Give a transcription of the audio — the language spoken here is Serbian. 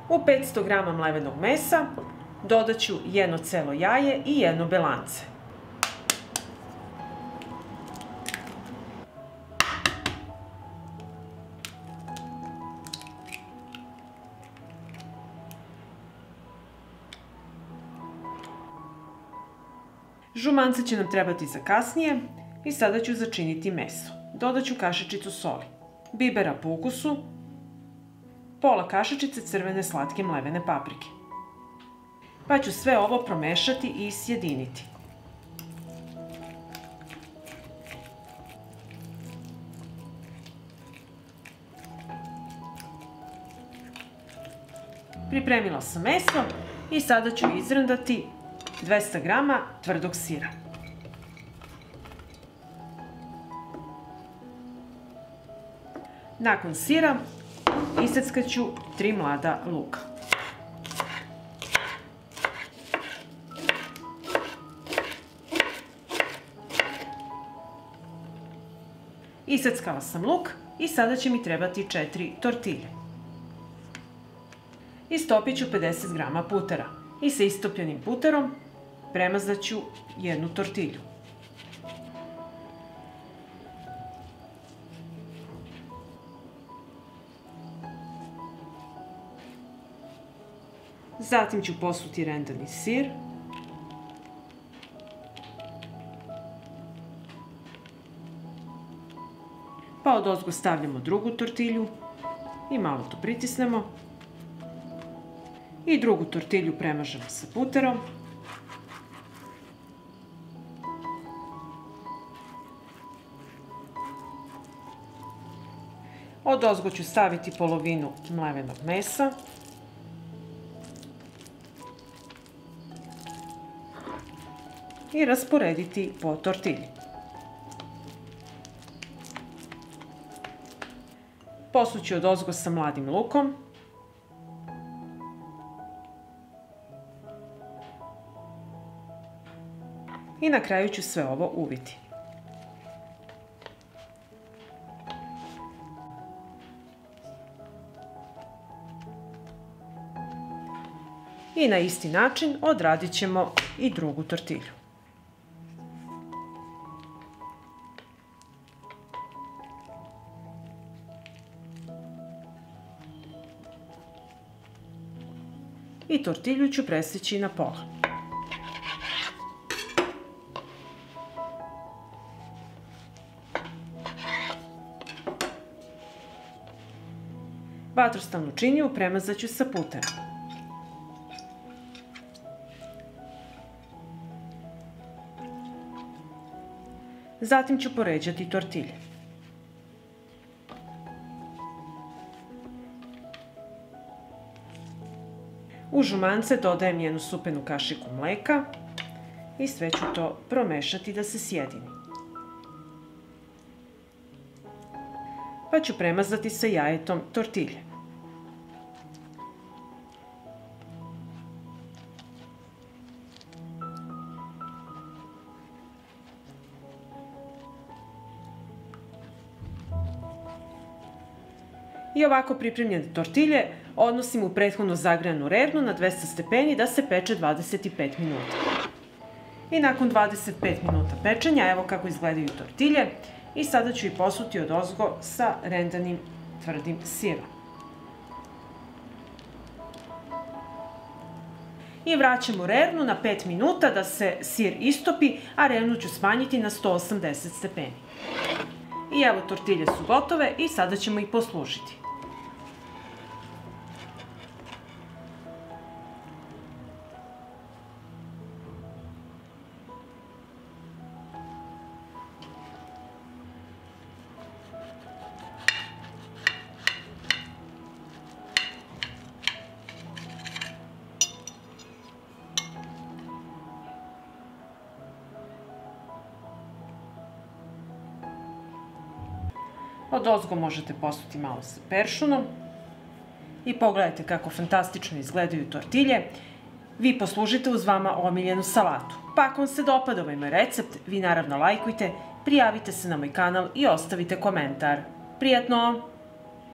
U 500 g mlevenog mesa dodat ću jedno celo jaje i jedno belance. Žumance će nam trebati za kasnije i sada ću začiniti meso. Dodat ću kašičicu soli, bibera po ukusu, pola kašičice crvene slatke mlevene paprike. Pa ću sve ovo promešati i sjediniti. Pripremila sam meso i sada ću izrndati 200 g tvrdog sira. Nakon sira iseckat ću 3 mlada luka. Iseckala sam luk i sada će mi trebati 4 tortilje. Istopit ću 50 g putera i sa istopljenim puterom premazat ću jednu tortilju. Zatim ću posuti rendani sir. Pa odozgo stavljamo drugu tortilju i malo to pritisnemo. I drugu tortilju premažemo sa puterom. Odozgo ću staviti polovinu mlevenog mesa. I rasporediti po tortilji. Posuću odozgo sa mladim lukom. I na kraju ću sve ovo uviti. I na isti način odradit ćemo i drugu tortilju. I tortilju ću presjeći na pola. Vatrostavnu činiju premazat ću sa puterom. Zatim ću poređati tortilje. U žumance dodajem jednu supenu kašiku mleka i sve ću to promešati da se sjedini. Pa ću premazati sa jajetom tortilje. I ovako pripremljene tortilje odnosim u prethodno zagrejanu rernu na 200 stepeni da se peče 25 minuta. I nakon 25 minuta pečenja, evo kako izgledaju tortilje. I sada ću ih posuti odozgo sa rendanim tvrdim sirom. I vraćamo rernu na 5 minuta da se sir istopi, a rernu ću smanjiti na 180 stepeni. I evo, tortilje su gotove i sada ćemo ih poslužiti. Odozgo možete posuti malo sa peršunom i pogledajte kako fantastično izgledaju tortilje. Vi poslužite uz vama omiljenu salatu. Pa ako vam se dopada ovaj moj recept, vi naravno lajkujte, prijavite se na moj kanal i ostavite komentar. Prijatno!